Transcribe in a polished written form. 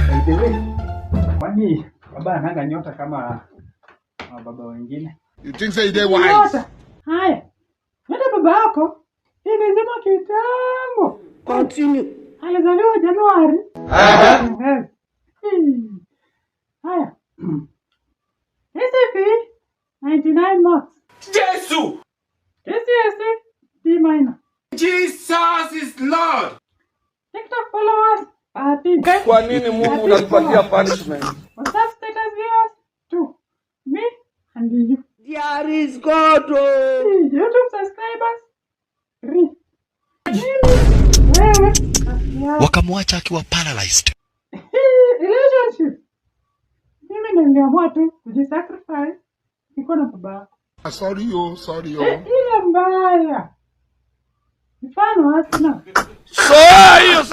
By the way, kwani baba ananga nyota kama baba wengine? You think say they wise? Haya. Hata baba yako imesema kitambo. Continue. Alizaliwa Januari. Haya. SCP 99 marks. Jesus! KCSE D minor. Jesus is Lord. TikTok followers 13. Kwa nini Mungu unatupatia punishment? WhatsApp status viewers 2. Me and you. There is God. YouTube subscribers 3. Wewe wakamwacha akiwa paralyzed. Relationship. Mimi niliamua tu kujisacrifice niko na baba. Sorry yo. Ile mbaya. Mfano asina. So hiyo